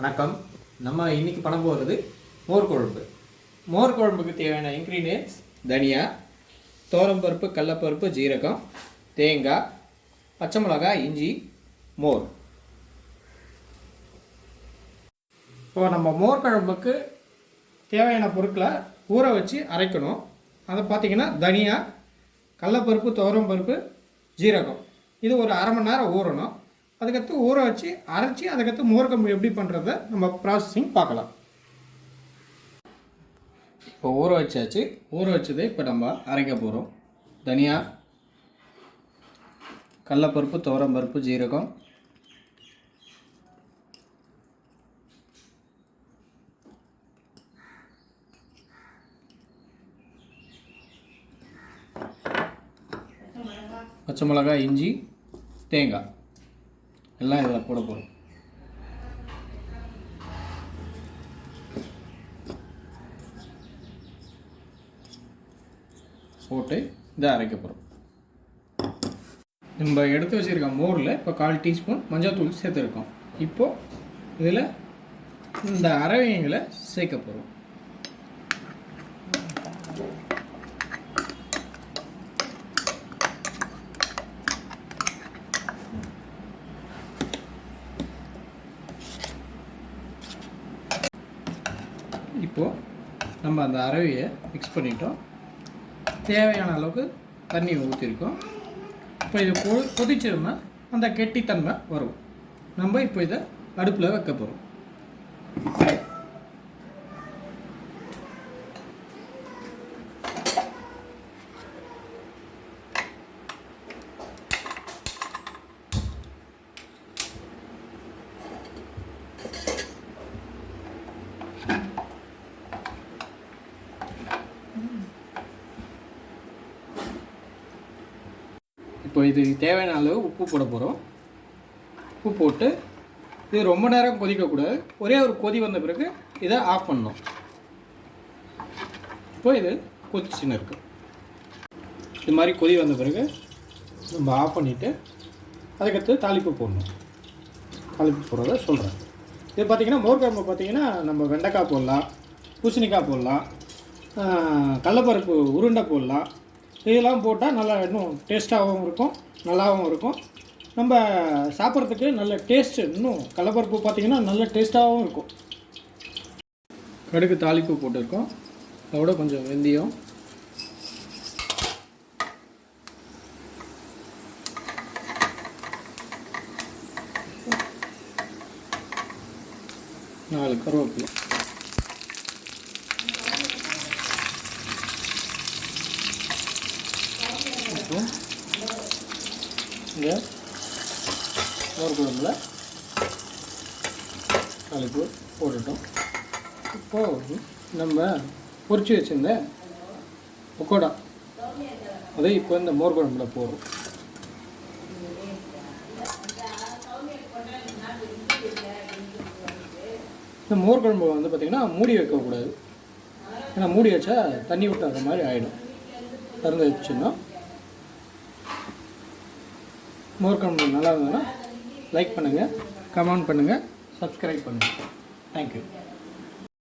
வணக்கம். நம்ம இன்றைக்கி பண்ண போகிறது மோர் குழம்பு. மோர் குழம்புக்கு தேவையான இன்க்ரீடியன்ட்ஸ் தனியா, தோரம்பருப்பு, கடலப்பருப்பு, ஜீரகம், தேங்காய், பச்சை மிளகாய், இஞ்சி, மோர். இப்போ நம்ம மோர் குழம்புக்கு தேவையான பொருட்களை ஊற வச்சு அரைக்கணும். அதை பார்த்திங்கன்னா தனியா, கடலப்பருப்பு, தோரம்பருப்பு, ஜீரகம் இது ஒரு அரை மணி நேரம் ஊறணும். அதுக்கடுத்து ஊற வச்சு அரைச்சி அதுக்கடுத்து மோர் குழம்பு எப்படி பண்ணுறத நம்ம ப்ராசஸிங் பார்க்கலாம். இப்போ ஊற வச்சாச்சு. ஊற வச்சதை இப்போ நம்ம அரைக்க போகிறோம். தனியா, கடலப்பருப்பு, துவரம்பருப்பு, ஜீரகம், பச்சை மிளகாய், இஞ்சி, தேங்காய் எல்லாம் இதில் போட போகிறோம். போட்டு இதை அரைக்க போகிறோம். நம்ம எடுத்து வச்சுருக்க மோரில் இப்போ 1/4 டீஸ்பூன் மஞ்சள் தூள் சேர்த்துருக்கோம். இப்போது இதில் இந்த அரவைங்களை சேர்க்க போகிறோம். இப்போது நம்ம அந்த அரவையை மிக்ஸ் பண்ணிட்டோம். தேவையான அளவுக்கு தண்ணி ஊற்றிருக்கோம். இப்போ இது கொதிச்சதுன்னா அந்த கெட்டித்தன்மை வரும். நம்ம இப்போ இதை அடுப்பில் வைக்க போகிறோம். இப்போ இது தேவையான அளவு உப்பு போட போகிறோம். உப்பு போட்டு இது ரொம்ப நேரம் கொதிக்கக்கூடாது. ஒரே ஒரு கொதி வந்த பிறகு இதை ஆஃப் பண்ணணும். இப்போ இது கொதிச்சுன்னு இருக்கு. இது மாதிரி கொதி வந்த பிறகு நம்ம ஆஃப் பண்ணிவிட்டு அதுக்கடுத்து தாளிப்பு போடணும். தாளிப்பு போடுறத சொல்கிறேன். இது பார்த்திங்கன்னா மோர் குழம்பு பார்த்திங்கன்னா நம்ம வெண்டைக்காய் போடலாம், பூசணிக்காய் போடலாம், கடலப்பருப்பு உருண்டை போடலாம். இதெல்லாம் போட்டால் நல்லா இன்னும் டேஸ்ட்டாகவும் இருக்கும், நல்லாவும் இருக்கும். நம்ம சாப்பிட்றதுக்கு நல்ல டேஸ்ட்டு, இன்னும் கடலப்பருப்பு பார்த்திங்கன்னா நல்ல டேஸ்ட்டாகவும் இருக்கும். கடுகு தாளிப்பு போட்டிருக்கோம். அதோட கொஞ்சம் வெந்தயம், நாலு கருவேப்பிலை, இந்த மோர் குழம்புல தாளிப்பு போட்டுட்டோம். இப்போது நம்ம பொரிச்சு வச்சுருந்த பக்கோடா அதை இப்போ இந்த மோர் குழம்புல போடுறோம். இந்த மோர் குழம்பு வந்து பார்த்திங்கன்னா மூடி வைக்கக்கூடாது. ஏன்னா மூடி வச்சா தண்ணி விட்டாத மாதிரி ஆகிடும். திறந்து வச்சுன்னா மோர் குழம்பு நல்லா இருந்ததுன்னா லைக் பண்ணுங்கள், கமெண்ட் பண்ணுங்கள், சப்ஸ்கிரைப் பண்ணுங்கள். தேங்க்யூ.